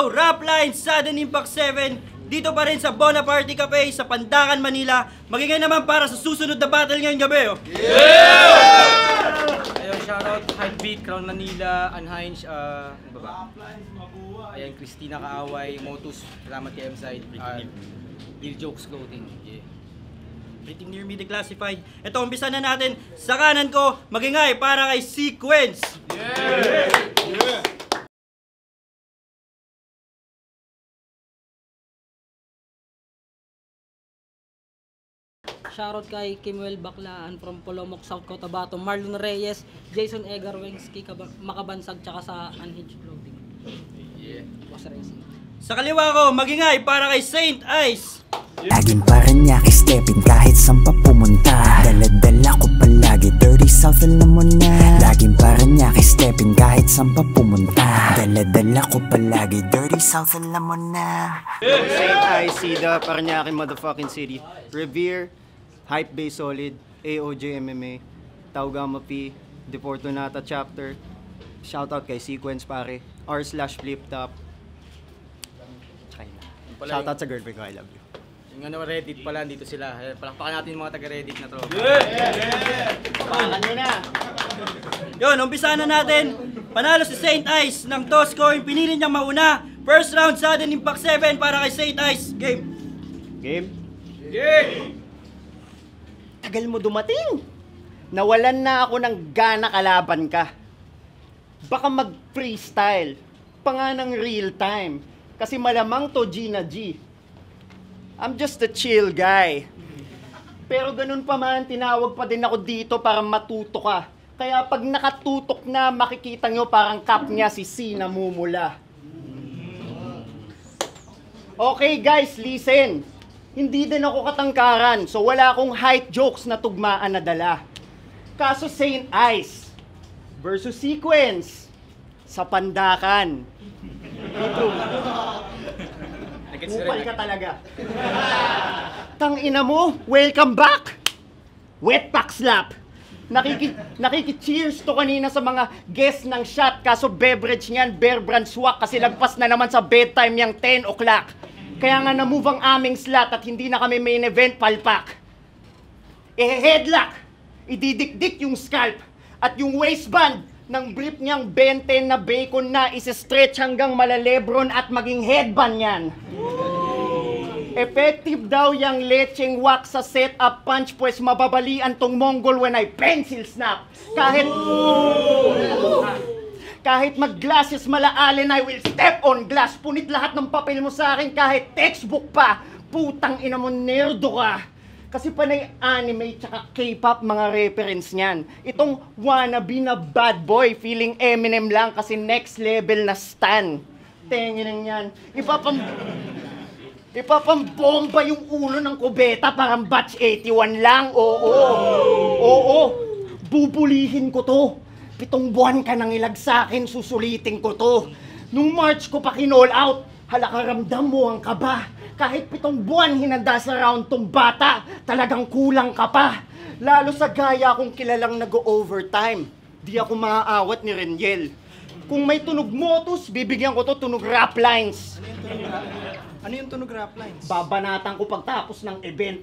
show, Rap Lines, Sudden Impact 7. Dito pa rin sa Bonaparte Cafe sa Pandakan, Manila. Magiging naman para sa susunod na battle ngayong gabi. Oh. Yeah! Ayun, shoutout Hypebeat, Crown Manila, Anhines, ano ba? Ayan, Christina Kaaway, Motus, salamat kay M-Side, Real Jokes Clothing. Yeah. Pretty Near Me Declassified. Ito, umpisa na natin. Sa kanan ko, magingay para kay Sequence. Yeah! Yeah! Shoutout kay Kimuel Baclaan from Polomok, South Cotabato, Marlon Reyes, Jason Egar, Wengski Makabansag, tsaka sa Unhinged Clothing. Yeah. Was Racing. Sa kaliwa ko, magingay para kay Saint Ice. Laging Paranaque stepping kahit saan pa pumunta. Dala-dala ko palagi, dirty south alam mo na. Laging Paranaque stepping kahit saan pa pumunta. Dala-dala ko palagi, dirty south alam mo na. Saint Ice, Sida, Paranaque motherfucking city. Revere, Hype Bay Solid, AOJ MMA, Taugama P, Deportunata Chapter. Shoutout kay Sequence pare, r/fliptop. Shoutout sa girlfriend ko, I love you. Yung ano, Reddit pala, dito sila. Palakpakan natin yung mga taga-Reddit na tropa. Palakpakan nyo na! Yun, umpisa na natin. Panalo si Saint Ice ng toss coin. Pinili niyang mauna. First round, Sudden Impact 7 para kay Saint Ice. Game. Game? Game! Tagal mo dumating! Nawalan na ako ng gana kalaban ka. Baka mag-freestyle. Pa nga ng real time. Kasi malamang to G na G. I'm just a chill guy. Pero ganun pa man, tinawag pa din ako dito para matuto ka. Kaya pag nakatutok na, makikita nyo parang cap niya si C namumula. Okay guys, listen. Hindi din ako katangkaran, so wala akong height jokes na tugmaan na dala. Kaso Saint Ice versus Sequence sa Pandakan. Upal ka talaga. Tangina mo, welcome back! Wetback slap! Nakiki-cheers to kanina sa mga guests ng shot, kaso beverage niyan, Bear Brand swak kasi lagpas na naman sa bedtime niyang 10 o'clock. Kaya nga na-move ang aming slot at hindi na kami main event palpak. Headlock! Ididikdik yung scalp at yung waistband ng brief niyang 20 na bacon na isi-stretch hanggang malalebron at maging headband yan. Effective daw yung lecheng wax sa setup punch pues mababalian tong Mongol when I pencil snap. Kahit mag-glasses malaalin, I will step on glass. Punit lahat ng papel mo sa akin kahit textbook pa. Putang ina mo, nerdo ka. Kasi panay anime tsaka K-pop mga reference niyan. Itong wannabe na bad boy, feeling Eminem lang kasi next level na stan. Tengin yan. Ipapambomba yung ulo ng kubeta parang batch 81 lang. Oo. Bubulihin ko to. 7 buwan ka nang ilag sa akin, susulitin ko to. Nung March ko pa kinall out, halakaramdam mo ang kaba. Kahit 7 buwan hinanda sa round tong bata, talagang kulang ka pa. Lalo sa gaya kong kilalang nag-overtime. Di ako maaawat ni Reniel. Kung may tunog motus, bibigyan ko to tunog rap lines. Ano yung tunog rap lines? Babanatan ko pagtapos ng event.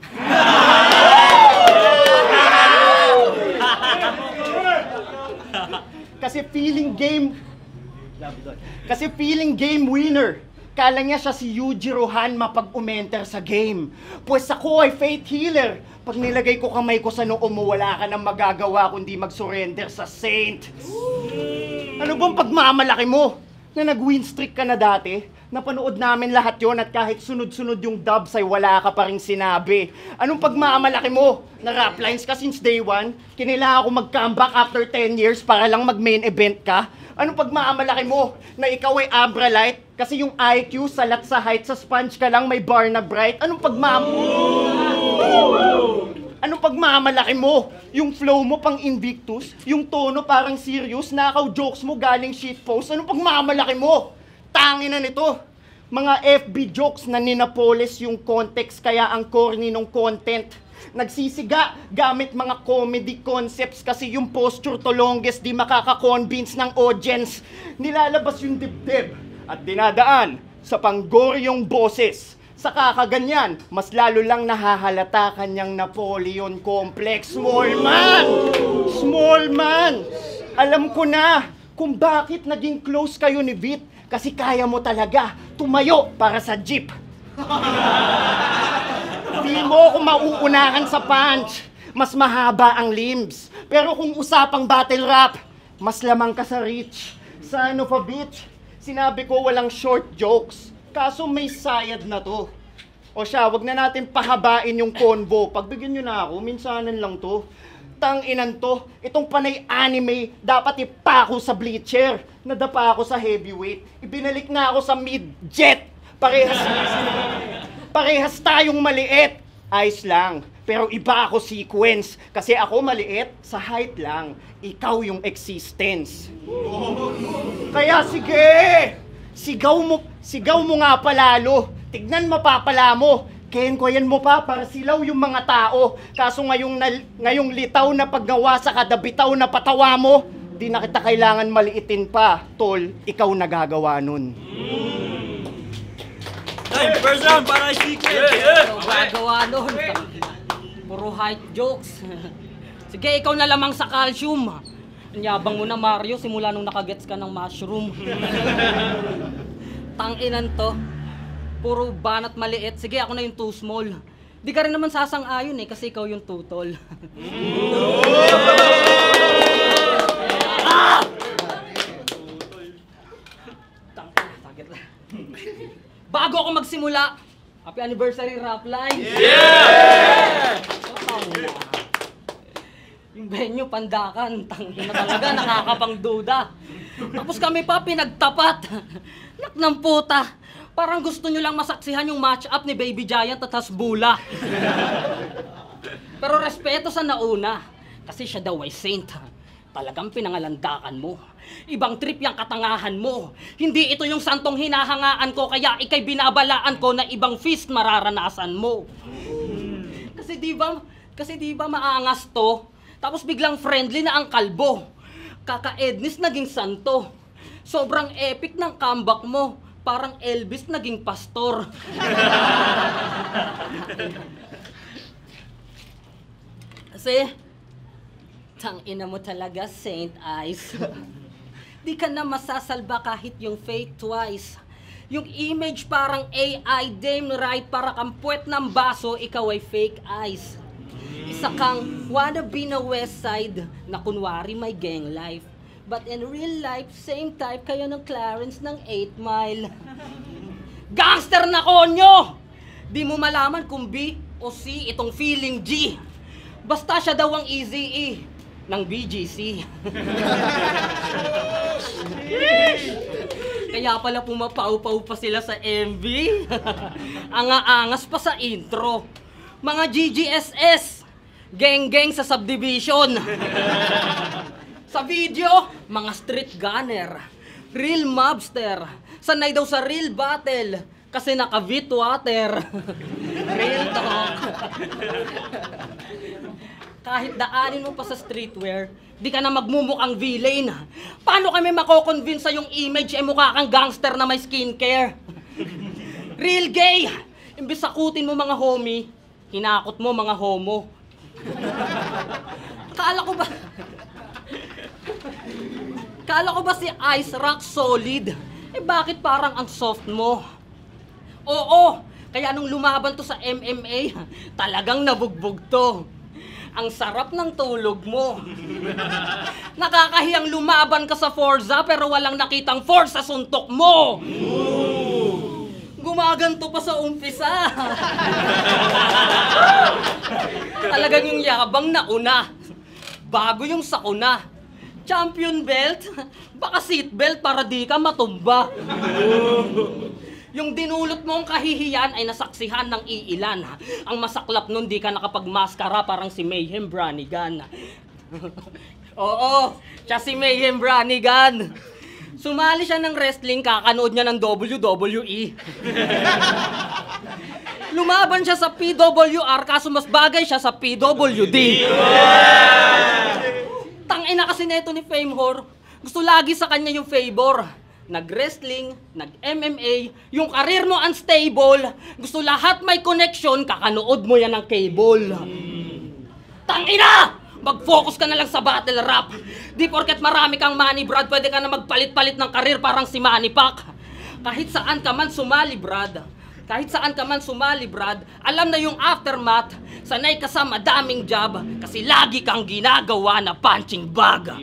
Kasi feeling game winner. Kala niya siya si Yuji Rohan mapag-umenter sa game. Pues ako ay faith healer. Pag nilagay ko kamay ko sa noo mo, wala ka nang magagawa kundi mag-surrender sa Saint. Ano bang pagmamalaki mo? Na nag-win streak ka na dati? Napanood namin lahat yon at kahit sunod-sunod yung dubs ay wala ka pa rin sinabi. Anong pagmamalaki mo? Na rap lines ka since day 1? Kinailangan ako mag-comeback after 10 years para lang mag-main event ka? Anong pagmamalaki mo? Na ikaw ay Abra Light? Kasi yung IQ, salat sa height, sa sponge ka lang may bar na bright? Anong pagmamalaki mo? Yung flow mo pang Invictus? Yung tono parang serious? Nakaw jokes mo galing shitpost? Anong pagmamalaki mo? Tangin na nito. Mga FB jokes na ninapolis yung context kaya ang corny ng content. Nagsisiga gamit mga comedy concepts kasi yung posture to longest di makaka-convince ng audience. Nilalabas yung dibdib at dinadaan sa panggoryong boses. Sa kakaganyan, mas lalo lang nahahalata kanyang Napoleon complex. Small man! Small man! Alam ko na kung bakit naging close kayo ni Vit. Kasi kaya mo talaga tumayo para sa jeep. Di mo ako mauunahan sa punch. Mas mahaba ang limbs. Pero kung usapang battle rap, mas lamang ka sa reach. Son of a bitch, sinabi ko walang short jokes. Kaso may sayad na to. O siya, wag na natin pahabain yung convo. Pagbigyan nyo na ako, minsanan lang to. Tang-inan to, itong panay anime, dapat ipako sa bleacher. Nadapa ako sa heavyweight. Ibinalik na ako sa mid-jet. Parehas tayong maliit. Ayos lang. Pero iba ako sequence. Kasi ako maliit, sa height lang. Ikaw yung existence. Kaya sige! Sigaw mo nga palalo. Tignan mapapala mo. Kenkoyan mo pa para silaw yung mga tao. Kaso ngayong litaw na paggawa sa kada bitaw na patawa mo, di na kita kailangan maliitin pa. Tol, ikaw nagagawa nun. Time, first round para kay Secret. Ikaw gagawa nun. Puro height jokes. Sige, ikaw na lamang sa calcium. Anyabang mo na, Mario, simula nung nakagets ka ng mushroom. Tang-inan to. Puro banat maliit. Sige, ako na yung too small. Di ka rin naman sasang-ayon eh, kasi ikaw yung tutol. Tangit lang. Bago ako magsimula, happy anniversary rap line! Yeah! Yung venue, pandakan. Tangina talaga, nakakapangduda. Tapos kami pa pinagtapat. Nak ng puta. Parang gusto nyo lang masaksihan yung match-up ni Baby Giant at Hasbula. Pero respeto sa nauna. Kasi siya daw ay saint. Talagang pinangalandakan mo. Ibang trip yung katangahan mo. Hindi ito yung santong hinahangaan ko, kaya ikay binabalaan ko na ibang feast mararanasan mo. Kasi di ba maangas to? Tapos biglang friendly na ang kalbo. Kaka-Ednis naging santo. Sobrang epic ng comeback mo. Parang Elvis naging pastor. Kasi, tangina mo talaga, Saint Eyes. Di ka na masasalba kahit yung fake twice. Yung image parang AI dame right para kang puwet ng baso, ikaw ay fake eyes. Isa kang wannabe na west side na kunwari may gang life. But in real life, same type kayo ng Clarence ng 8 Mile. Gangster na konyo! Di mo malaman kung B o C itong feeling G. Basta siya daw ang Easy E ng BGC. Kaya pala pumapau-pau pa sila sa MV. Anga-angas pa sa intro. Mga GGSS, geng-geng sa subdivision. Sa video, mga street gunner, real mobster, sanay daw sa real battle, kasi naka-vit water. Real talk. Kahit daanin mo pa sa streetwear, di ka na magmumukhang villain. Paano kami mako-convince sa yung image mukha kang gangster na may skincare? Real gay! Imbis sakutin mo mga homie, hinakot mo mga homo. Kala ko ba si Ice Rock solid? Eh bakit parang ang soft mo? Oo, kaya nung lumaban to sa MMA, talagang nabugbog to. Ang sarap ng tulog mo. Nakakahiyang lumaban ka sa Forza pero walang nakitang force sa suntok mo. Gumaganto pa sa umpisa. Talagang yung yabang na una. Bago yung sakuna. Champion belt? Baka seatbelt para di ka matumba. Yung dinulot mong kahihiyan ay nasaksihan ng iilan. Ang masaklap nun di ka nakapagmaskara parang si Mayhem Branigan. Oo, siya si Mayhem Branigan. Sumali siya ng wrestling, kakanood niya ng WWE. Lumaban siya sa PWR kaso mas bagay siya sa PWD. Tangina kasi neto ni Fame Whore. Gusto lagi sa kanya yung favor. nag-wrestling, nag-MMA, yung karir mo unstable, gusto lahat may connection, kakanood mo yan ng cable. Tangina! Mag-focus ka na lang sa battle rap. Di porket marami kang money, Brad, pwede ka na magpalit-palit ng karir parang si Manny Pac. Kahit saan ka man sumali, Brad. Kahit saan ka man sumali, Brad, alam na yung aftermath, sanay ka sa madaming job, kasi lagi kang ginagawa na punching bag.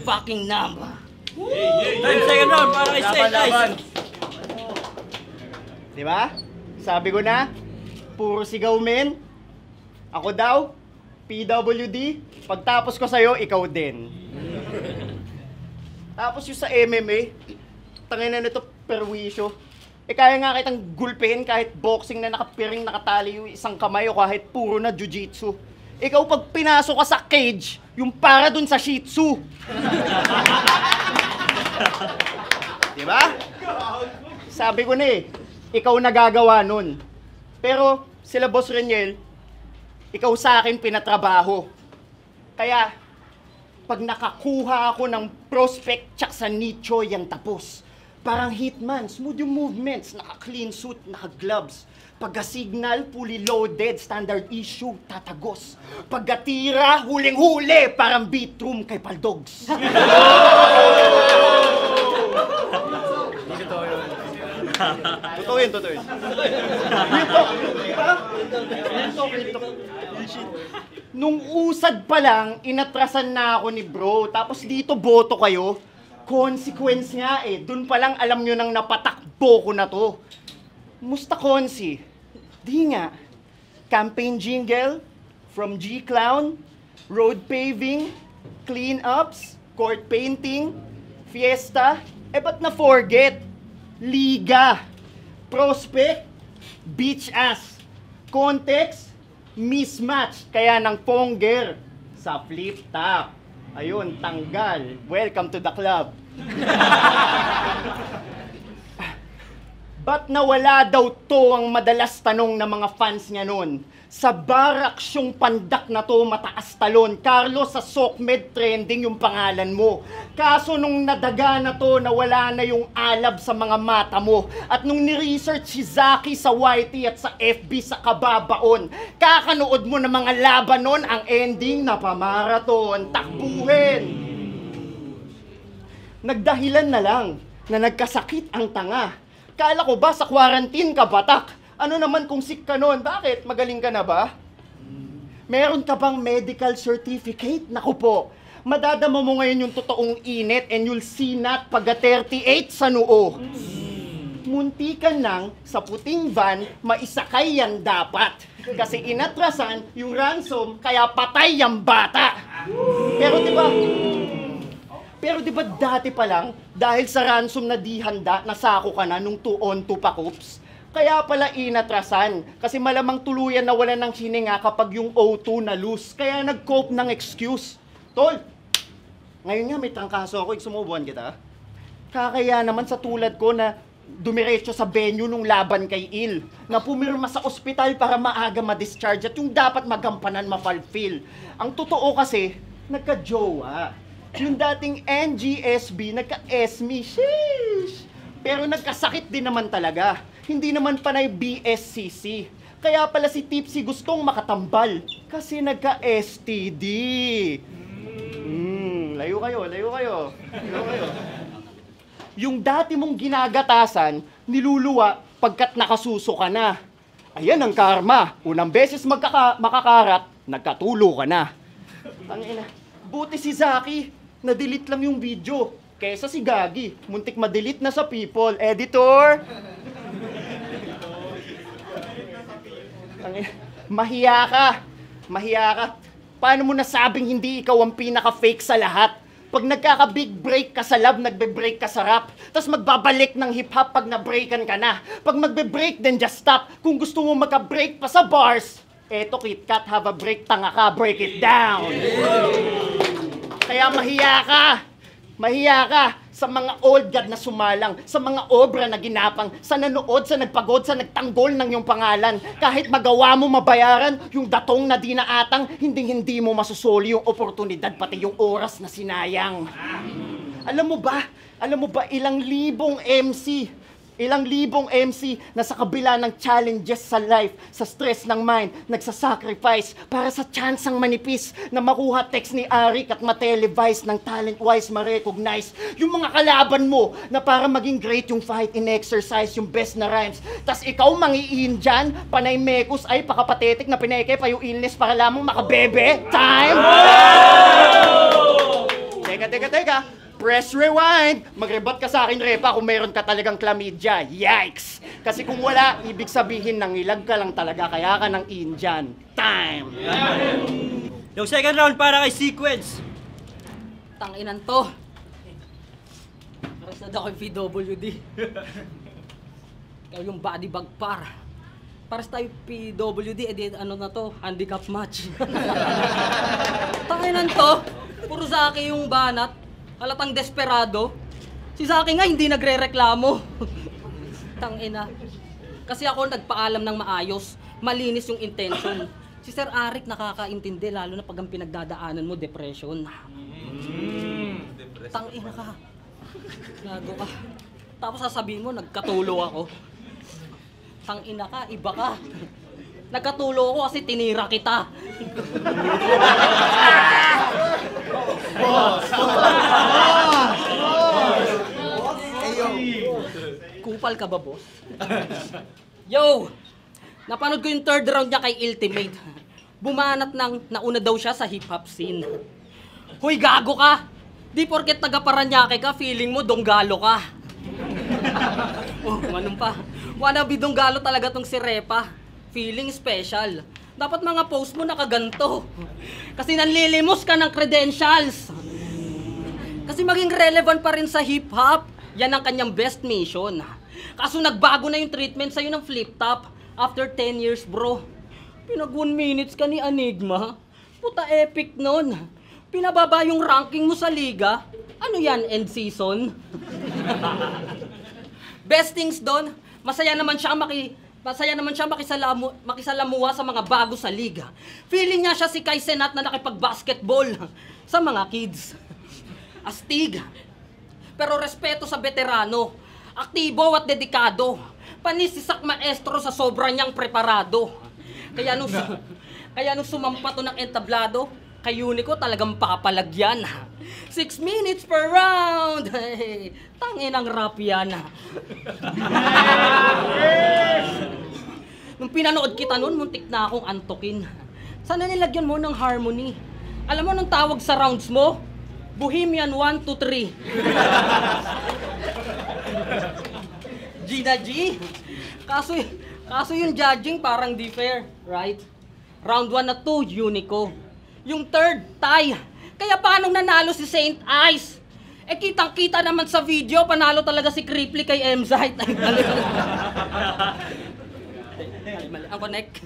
Fucking number. 10 second round para kay Saint Ice. Di ba? Sabi ko na, puro sigaw men. Ako daw, PWD. Pagtapos ko sa'yo, ikaw din. Tapos yung sa MMA, tangin na nito perwisyo. Kaya nga kitang gulpin kahit boxing na nakapiring nakatali yung isang kamay o kahit puro na jiu-jitsu. Ikaw pag pinasok ka sa cage, yung para dun sa shih tzu. Diba? Sabi ko na ikaw nagagawa nun. Pero sila Boss Reniel, ikaw sa akin pinatrabaho. Kaya, pag nakakuha ako ng prospect tsak sa nicho, yung tapos. Parang hitman, smooth yung movements, naka-clean suit, naka-gloves. Pagka-signal, fully loaded, standard issue, tatagos. Pagka-tira, huling-huli, parang beatroom kay Paldogs. Totoo yun. Nung usad pa lang, inatrasan na ako ni bro. Tapos dito boto kayo. Consequence nga Dun pa lang alam nyo nang napatakbo ko na to. Musta Konsi? Di nga. Campaign jingle, from G-Clown, road paving, clean-ups, court painting, fiesta, ba't na forget? Liga, prospect, beach ass, context, mismatch, kaya ng ponger sa flip top. Ayun, tanggal. Welcome to the club. Ba't nawala daw to ang madalas tanong ng mga fans niya nun? Sa barracks yung pandak na to mataas talon. Carlos, sa SOCMED trending yung pangalan mo. Kaso nung nadaga na to, nawala na yung alab sa mga mata mo. At nung ni-research si Zaki sa YT at sa FB sa kababaon, kakanood mo ng mga laban nun, ang ending na pamaraton, takbuhin. Nagdahilan na lang na nagkasakit ang tanga. Kala ko ba sa quarantine ka batak? Ano naman kung sick ka nun? Bakit? Magaling ka na ba? Meron ka bang medical certificate? Naku po, madadama mo ngayon yung totoong init and you'll see not pagka 38 sa noo. Muntikan lang sa puting van, maisakay yan dapat. Kasi inatrasan yung ransom, kaya patay yung bata. Pero di ba dati pa lang, dahil sa ransom na di handa, nasako ka na nung 2-on-2 pa Coops? Kaya pala inatrasan, kasi malamang tuluyan na wala ng hininga kapag yung O2 na loose. Kaya nag-cope ng excuse. Tol, ngayon nga may trangkaso ako, sumubuhan kita. Kakaya naman sa tulad ko na dumiretso sa venue nung laban kay Il, na pumirma sa ospital para maaga ma-discharge at yung dapat magampanan ma-fulfill. Ang totoo kasi, nagka-jowa. Yung dating NGSB, nagka-SME, sheesh! Pero nagkasakit din naman talaga. Hindi naman panay BSCC. Kaya pala si Tipsy gustong makatambal. Kasi nagka-STD. Layo kayo. Yung dati mong ginagatasan, niluluwa pagkat nakasuso ka na. Ayan ang karma. Unang beses makakarat, nagkatulo ka na. Tangina. Buti si Zaki, na-delete lang yung video. Kesa si Gagi, muntik ma-delete na sa people. Editor! Mahiya ka. Paano mo nasabing hindi ikaw ang pinaka-fake sa lahat? Pag nagkaka-big break ka sa lab, nagbe-break ka sa rap. Tapos magbabalik ng hip-hop pag na-breakan ka na. Pag magbe-break, then just stop. Kung gusto mo magka-break pa sa bars, eto KitKat, have a break, tanga ka, break it down. Kaya mahiya ka sa mga old god na sumalang, sa mga obra na ginapang, sa nanood, sa nagpagod, sa nagtanggol ng iyong pangalan. Kahit magawa mo mabayaran, yung datong na dinaatang, hindi mo masusoli yung oportunidad, pati yung oras na sinayang. Alam mo ba, Alam mo ba, ilang libong MC na sa kabila ng challenges sa life, sa stress ng mind, nagsasacrifice para sa tsansang manipis na makuha text ni Arik at ma-televise ng talent-wise ma-recognize yung mga kalaban mo na para maging great yung fight in exercise, yung best na rhymes. Tas ikaw mangiin dyan, panay mekos ay pakapatetik na pineke pa yung illness para lamang makabebe. Time! Teka. Press rewind! Mag-rebut ka sa akin, Repa, kung mayroon ka talagang chlamydia. Yikes! Kasi kung wala, ibig sabihin nangilag ka lang talaga, kaya ka ng Indian. Time! Yung second round para kay Sequence. Tanginan to. Paras na daw kay PWD. Ikaw yung body bag par. Paras tayo PWD, edi ano na to, handicap match. Tanginan to. Puro sa akin yung banat. Halatang desperado. Si Zaki nga hindi nagre-reklamo. Tangina. Kasi ako nagpaalam ng maayos. Malinis yung intention. Si Sir Arik nakakaintindi lalo na pag ang pinagdadaanan mo depression. Tangina ka. Gago ka. Tapos sasabihin mo nagkatulo ako. Tangina ka, iba ka. Nagkatulo ako kasi tinira kita. Kupal ka ba, boss? Yo! Napanood ko yung third round niya kay Ultimate. Bumanat ng nauna daw siya sa hip-hop scene. Hoy, gago ka! Di porket taga-Paranaque ka, feeling mo donggalo ka. Oh, manong pa. Wannabe donggalo talaga tong si Repa. Feeling special. Dapat mga post mo nakaganto. Kasi nanlilimos ka ng credentials. Kasi maging relevant pa rin sa hip-hop. Yan ang kanyang best mission. Kaso nagbago na yung treatment sa'yo ng flip top. After 10 years, bro. Pinag 1 minutes ka ni Enigma. Puta epic nun. Pinababa yung ranking mo sa liga. Ano yan, end season? Best things doon, masaya naman siya makisalamuha sa mga bago sa liga. Feeling niya siya si Kai Cenat na nakipag-basketball sa mga kids. Astig. Pero respeto sa veterano. Aktibo at dedikado. Panisisak maestro sa sobra niyang preparado. Kaya nung sumampa to ng entablado, kay Unico talagang papalagyan. 6 minutes per round! Hey, tangin ang rap yan. Nung pinanood kita nun, muntik na akong antukin. Sana nilagyan mo ng harmony. Alam mo nung tawag sa rounds mo? Bohemian 1, 2, 3. Gina G. Kaso yung judging parang di fair, right? Round 1 na 2, Unico. Yung third, tie. Kaya paano nanalo si Saint Ice? Eh kitang-kita naman sa video, panalo talaga si Cripply kay M-Zite. Ang connect.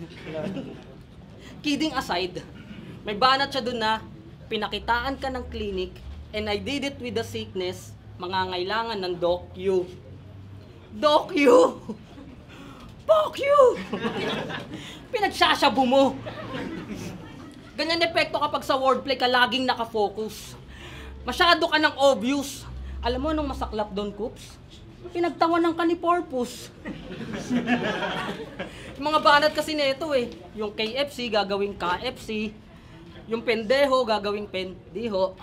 Kidding aside, may banat siya dun na pinakitaan ka ng clinic and I did it with the sickness, mangangailangan ng doc-you. Doc-you! Fuck you! Pinagsasyabu mo. Ganyan epekto kapag sa wordplay ka laging nakafocus. Masyado ka ng obvious. Alam mo nung masaklap doon, Coops? Pinagtawanan ka ni Porpus. Mga banat kasi nito eh. Yung KFC gagawing KFC. Yung pendeho gagawing pendiho.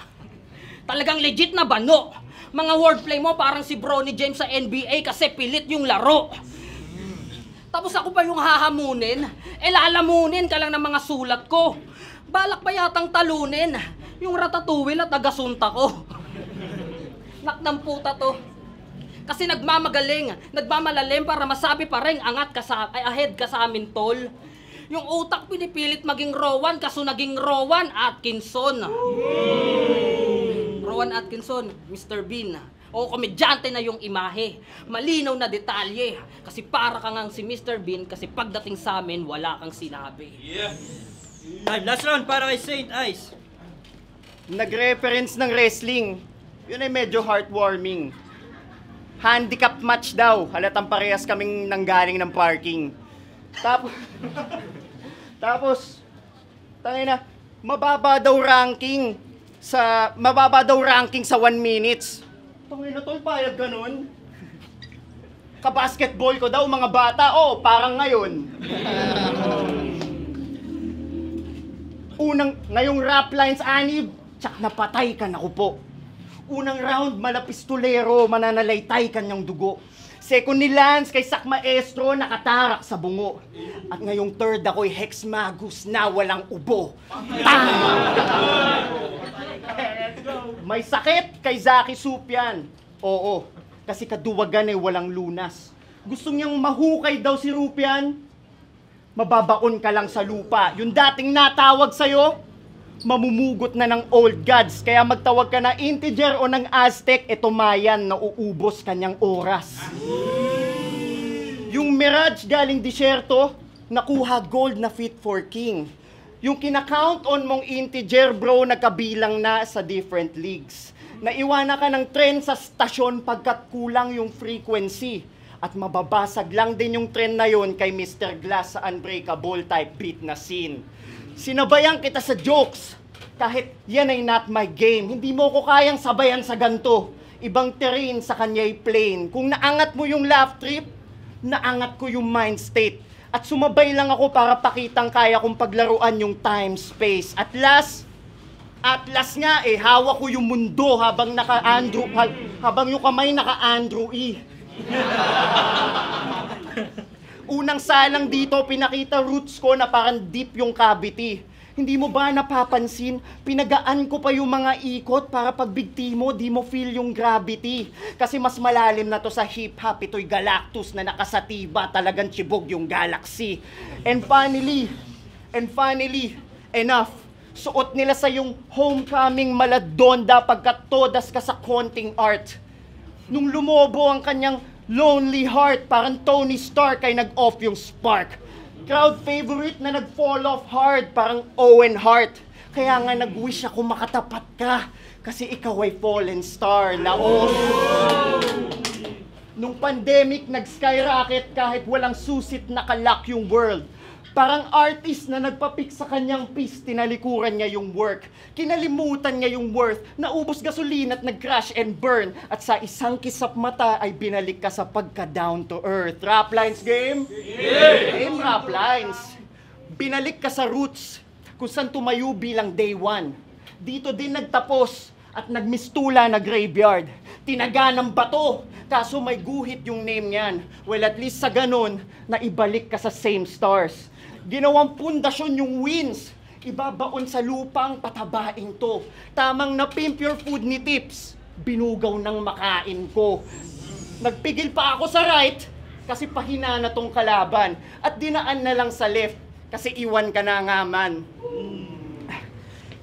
Talagang legit na bano. Mga wordplay mo parang si Bronny James sa NBA kasi pilit yung laro. Tapos ako pa yung hahamunin. Lalamunin ka lang ng mga sulat ko. Balak pa yatang talunin yung Ratatouille at agasunta ko. Naknang puta to. Kasi nagmamalalim para masabi pa rin ahead ka sa amin, tol. Yung utak pinipilit maging Rowan kaso naging Rowan Atkinson. Rowan Atkinson, Mr. Bean. O komedyante na yung imahe. Malinaw na detalye. Kasi para ka ngang si Mr. Bean kasi pagdating sa amin wala kang sinabi. Yeah. Time, last round para kay Saint Ice. Nag-reference ng wrestling. Yun ay medyo heartwarming. Handicap match daw. Halatang parehas kaming nanggaling ng parking. Tapos, tangina, mababa daw ranking sa 1 minutes. Tangin na tol, payag ganun. Kabasketball ko daw mga bata, parang ngayon. Ngayong rap lines, Anib, tsak napatay ka na po. Unang round, malapistulero, mananalaytay kanyang dugo. Second ni Lance, kay Sak Maestro, nakatarak sa bungo. At ngayong third, ako'y Hex Magus na walang ubo. May sakit kay Zaki Supyan. Oo, kasi kaduwagan ay walang lunas. Gusto niyang mahukay daw si Rupian. Mababaon ka lang sa lupa. Yung dating natawag sa'yo, mamumugot na ng old gods. Kaya magtawag ka na integer o ng Aztec, eto Mayan na uubos kanyang oras. Yung Mirage galing disyerto, nakuha gold na fit for king. Yung kinakount on mong integer bro, nagkabilang na sa different leagues. Naiwanan ka ng trend sa stasyon pagkat kulang yung frequency. At mababasag lang din yung trend na yon kay Mr. Glass sa unbreakable type beat na scene. Sinabayan kita sa jokes, kahit yan ay not my game. Hindi mo ko kayang sabayan sa ganto. Ibang terrain sa kanya'y plain. Kung naangat mo yung laugh trip, naangat ko yung mind state. At sumabay lang ako para pakitang kaya kong paglaruan yung time, space. At last nga hawak ko yung mundo habang habang yung kamay naka-Andrew E. Unang salang dito, pinakita roots ko na parang deep yung cavity. Hindi mo ba napapansin? Pinagaan ko pa yung mga ikot para pagbigti mo, di mo feel yung gravity. Kasi mas malalim na to sa hip-hop, ito'y Galactus na nakasatiba, talagang chibog yung galaxy. And finally, enough. Suot nila sa yung homecoming maladonda pagkat todas ka sa konting art. Nung lumobo ang kanyang lonely heart, parang Tony Stark ay nag-off yung spark. Crowd favorite na nag-fall off hard, parang Owen Hart. Kaya nga nag-wish ako makatapat ka, kasi ikaw ay fallen star, laos. Nung pandemic, nag-skyrocket kahit walang susit nakalock yung world. Parang artist na nagpapik sa kanyang piece, tinalikuran niya yung work. Kinalimutan niya yung worth, naubos gasolina at nag-crash and burn. At sa isang kisap mata ay binalik ka sa pagka-down to earth. Rap lines game? Game rap lines. Binalik ka sa roots, kung saan tumayo bilang day one. Dito din nagtapos at nagmistula na graveyard. Tinaga ng bato, kaso may guhit yung name niyan. Well, at least sa ganun, naibalik ka sa same stars. Ginawang pundasyon yung wins. Ibabaon sa lupang patabain to. Tamang na-pimp your food ni Tips. Binugaw ng makain ko. Nagpigil pa ako sa right kasi pahina na tong kalaban. At dinaan na lang sa left kasi iwan ka na nga man.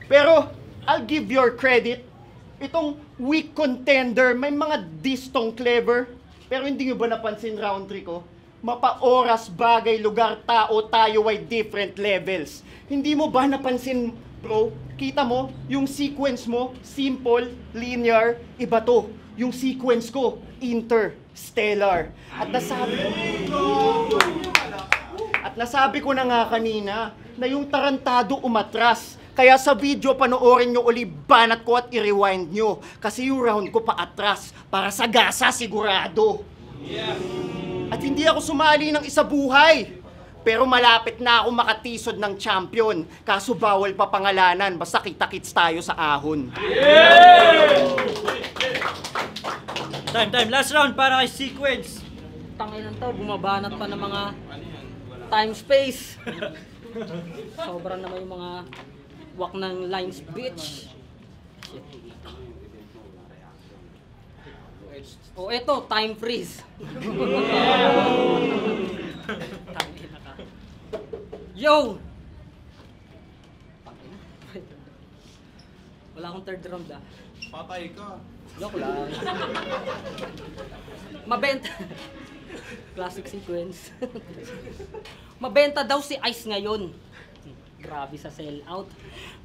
Pero I'll give your credit. Itong weak contender, may mga distong clever. Pero hindi nyo ba napansin round 3 ko? Mapa-oras, bagay, lugar, tao, tayo ay different levels. Hindi mo ba napansin, bro? Kita mo, yung sequence mo, simple, linear, iba to. Yung sequence ko, interstellar. At nasabi ko na nga kanina, na yung tarantado umatras. Kaya sa video, panoorin nyo uli, banat ko at i-rewind nyo. Kasi yung round ko paatras, para sa gasa sigurado. At hindi ako sumali ng isa buhay. Pero malapit na ako makatisod ng champion. Kaso bawal pa pangalanan, basta kita-kits tayo sa ahon. Time. Last round para kay Sequence. Tangin ng tao, bumabanat pa ng mga time space. Sobrang naman yung mga wak ng lines, bitch. O eto, time freeze. Yo! Wala akong third round ah. Patay ka. Joke lang. Mabenta. Classic sequence. Mabenta daw si Ice ngayon. Grabe sa sellout.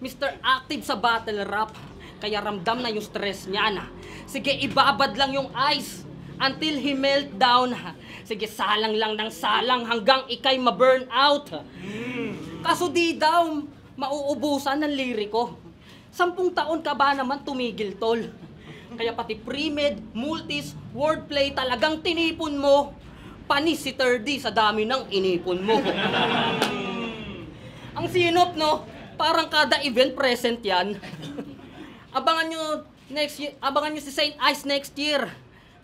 Mr. Active sa battle rap. Kaya ramdam na yung stress niya na. Sige, ibabad lang yung ice until he melt down. Sige, salang lang ng salang hanggang ikay ma-burn out. Kaso di daw mauubusan ng liriko. 10 taon ka ba naman tumigil, tol? Kaya pati pre-med, multis, wordplay talagang tinipon mo. Panis si 3D sa dami ng inipon mo. Ang sinop, no? Parang kada event present yan. Abangan nyo si St. Ice next year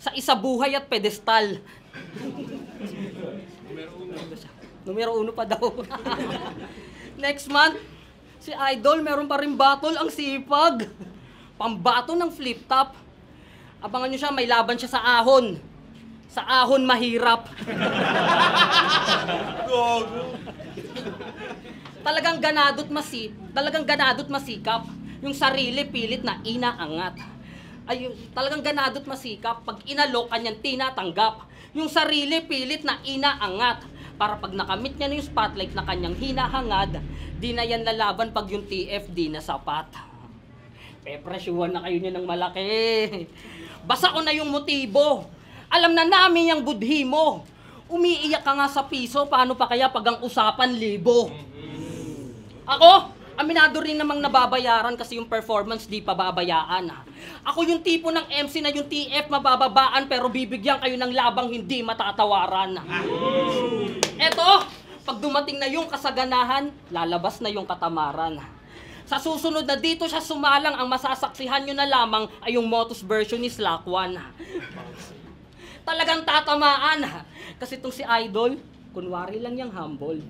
sa Isabuhay at Pedestal. Numero 1 pa daw. Next month, si Idol meron pa rin battle ang sipag. Pambato ng flip top. Abangan nyo siya, may laban siya sa ahon. Sa ahon mahirap. Talagang ganado't masikap. Yung sarili pilit na inaangat. Ay, talagang ganado't masikap. Pag inalok, kanyang tinatanggap. Yung sarili pilit na inaangat. Para pag nakamit niya na yung spotlight na kanyang hinahangad, di na yan lalaban pag yung TFD na sapat. Pepresyuhan na kayo niya ng malaki. Basa ko na yung motibo. Alam na namin yung budhi mo. Umiiyak ka nga sa piso, paano pa kaya pag ang usapan libo? Ako, aminado rin namang nababayaran kasi yung performance di pa babayaan. Ako yung tipo ng MC na yung TF mabababaan pero bibigyan kayo ng labang hindi matatawaran. Eto, pag dumating na yung kasaganahan, lalabas na yung katamaran. Sa susunod na dito siya sumalang, ang masasaksihan nyo na lamang ay yung Motus version ni Slack 1. Talagang tatamaan. Kasi itong si Idol, kunwari lang yung humble.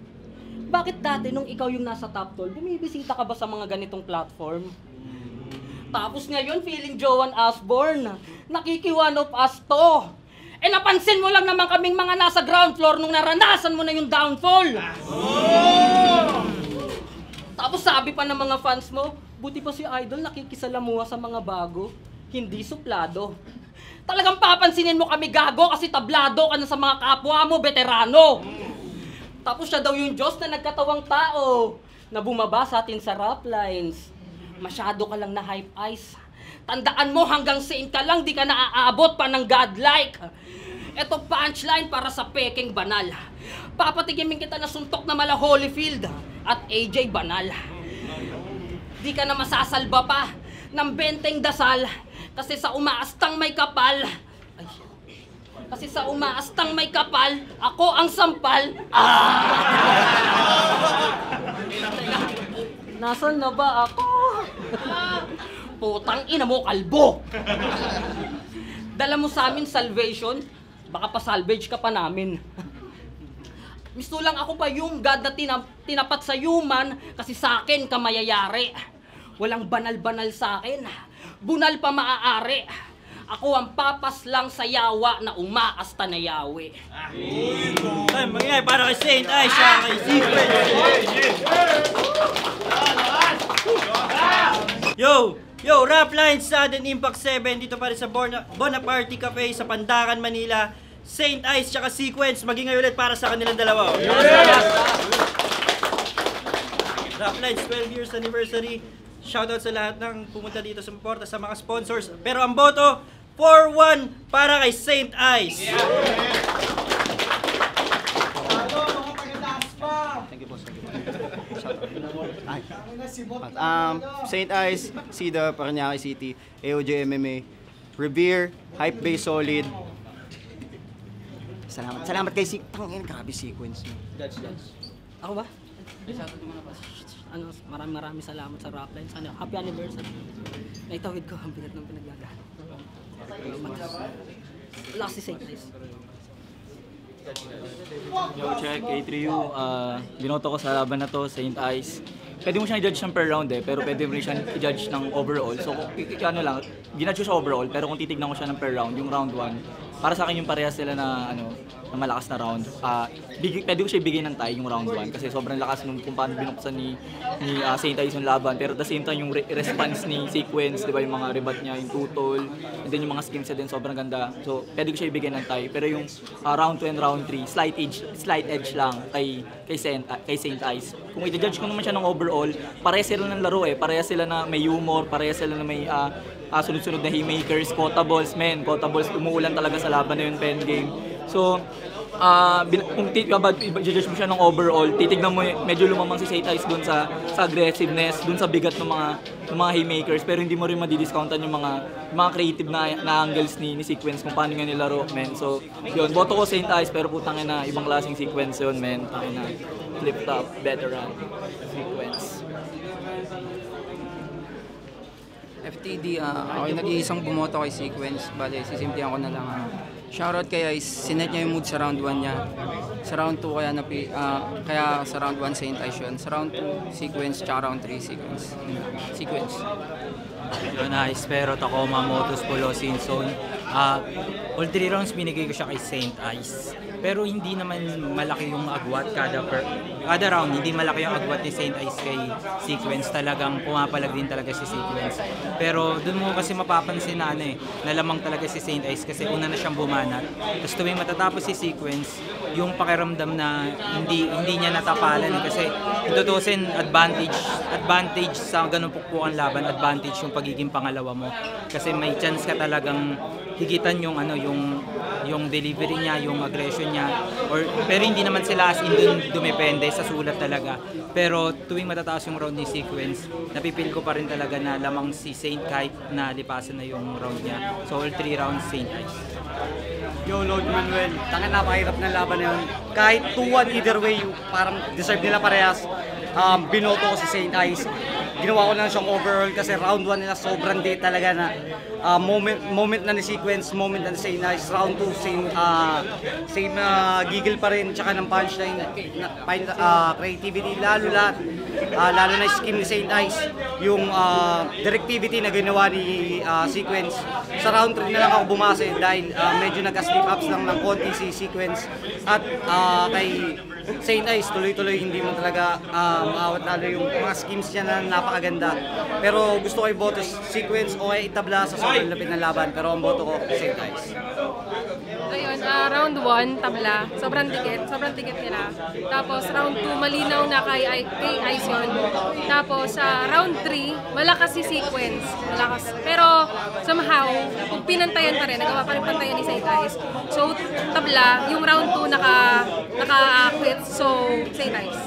Bakit dati nung ikaw yung nasa top 12, bumibisita ka ba sa mga ganitong platform? Tapos ngayon, feeling Joan Osborne, nakiki-one of us to. Eh napansin mo lang naman kaming mga nasa ground floor nung naranasan mo na yung downfall. Tapos sabi pa ng mga fans mo, buti pa si Idol nakikisalamuha sa mga bago, hindi suplado. Talagang papansinin mo kami gago kasi tablado ka na sa mga kapwa mo, veterano. Tapos siya daw yung Diyos na nagkatawang tao na bumaba sa atin sa rap lines. Masyado ka lang na hype ice. Tandaan mo hanggang saint ka lang, di ka naaabot pa ng godlike. Eto punchline para sa peking banal. Papatigimin kita na suntok na mala Holyfield at AJ Banal. Di ka na masasalba pa ng benteng dasal kasi sa umaastang may kapal. Ay. Kasi sa umaastang may kapal, ako ang sampal. Nasaan na ba ako? Putang ina mo, kalbo! Dala mo sa amin salvation, baka pa-salvage ka pa namin. Misto lang ako pa yung God na tinapat sa human kasi sa akin ka mayayari. Walang banal-banal sa akin, bunal pa maaari. Ako ang papas lang sa yawa na umaasta na yawe. Ay, magingay para kay Saint Ice, siya kay Secret. Yo, rap lines sa Sudden Impact 7 dito pa rin sa Bonaparte Cafe sa Pandakan, Manila. Saint Ice tsaka Sequence, magingay ulit para sa kanilang dalawa. Rap lines 12 years anniversary. Shoutout sa lahat ng pumunta dito sa suporta sa mga sponsors. Pero ang boto, 4-1 para kay Saint Ice. St. Ice, Sida, Parañaque City, AOJ MMA, Revere, Hype Bay Solid. Salamat kay Tangin, grabe sequence mo. Ako ba? Maraming salamat sa rap lines. Happy anniversary. Naitawid ko ang bigat ng pinaglagaan. Last si Saint Ice. Yo, check, A3U. Binoto ko sa laban na to, Saint Ice. Pwede mo siyang i-judge ng per round pero pwede mo rin siyang i-judge ng overall. So, ano lang, ginudge ko siya overall, pero kung titignan ko siya ng per round, yung round 1, para sa akin yung parehas sila na, na malakas na round. Pwede ko siya ibigay ng tie yung round 1 kasi sobrang lakas nung kung paano binuksan ni Saint Ice yung laban. Pero at the same time, yung response ni Sequence, di ba, yung mga rebat niya, yung tutol, and then yung mga schemes niya din, sobrang ganda. So, pwede ko siya ibigay ng tie. Pero yung round 2 and round 3, slight edge lang kay Saint Ice. Kung i-judge ko naman siya ng overall, parehas sila ng laro parehas sila na may humor, parehas sila na may sunod-sunod na haymakers, quotables, umuulan talaga sa laban na yun, pen game. So, kung i-judge mo siya ng overall, titignan mo medyo lumamang si St. Ice doon sa aggressiveness, doon sa bigat ng mga haymakers, pero hindi mo rin madidiscountan yung mga creative na angles ni Sequence kung paano nga nilaro, men. So, yun, boto ko St. Ice, pero putang ina, ibang klaseng Sequence yun, men. Tangina, flip top, veteran, Sequence. FTD, ako yung nag-iisang bumoto kay Sequence. Bale, sisimplihan ko na lang. Shoutout kay Ice, sinet niya yung mood sa round 1 niya. Sa round 2 kaya sa round 1 St. Ice yun. Sa round 2, Sequence, tsaka round 3, Sequence. Sequence. Yun, pero Tacoma, Motus, Polo, Sinson. All 3 rounds binigay ko siya kay St. Ice. Pero hindi naman malaki yung agwat kada round, hindi malaki yung agwat ni St. Ice kay Sequence. Talagang pumapalag din talaga si Sequence. Pero dun mo kasi mapapansin na nalamang talaga si St. Ice kasi una na siyang bumanat. Tapos tuwing matatapos si Sequence, yung pakiramdam na hindi niya natapalan kasi tutusin advantage sa ganung pukpukan laban, advantage yung pagiging pangalawa mo. Kasi may chance ka talagang higitan yung delivery niya, yung aggression niya, pero hindi naman sila as in dun dumepende sa sulat talaga. Pero tuwing matataas yung round ni Sequence, napipil ko pa rin talaga na lamang si Saint kahit na lipasan na yung round niya. So all 3 rounds Saint Ice. Yo, Lord Manuel, tangin napakahirap ng laban na yun. Kahit 2-1 either way, parang deserve nila parehas. Binoto ko si St. Ice. Ginawa ko lang siyang overall kasi round 1 nila sobrang date talaga na moment na ni Sequence, moment na ni St. Ice. Round 2, same giggle pa rin, tsaka ng punchline, creativity, lalo na scheme ni St. Ice, yung directivity na ginawa ni Sequence. Sa round 3 na lang ako bumase dahil medyo nag-slip ups lang ng konti si Sequence. At kay St. Ice, tuloy-tuloy hindi mo talaga maawat lalo yung mga schemes niya na napakaganda. Pero gusto ko i-boto Sequence o kaya itabla sa sobrang lapit ng laban. Pero ang boto ko, St. Ice. Ayun, round 1, tabla. Sobrang dikit nila. Tapos round 2, malinaw na kay Ice yun. Tapos round 3, malakas si Sequence. Malakas. Pero somehow, kung pinantayan pa rin, nagawa pa rin pantayan ni St. Ice. So, tabla, yung round 2 naka-quit. So, St. Ice.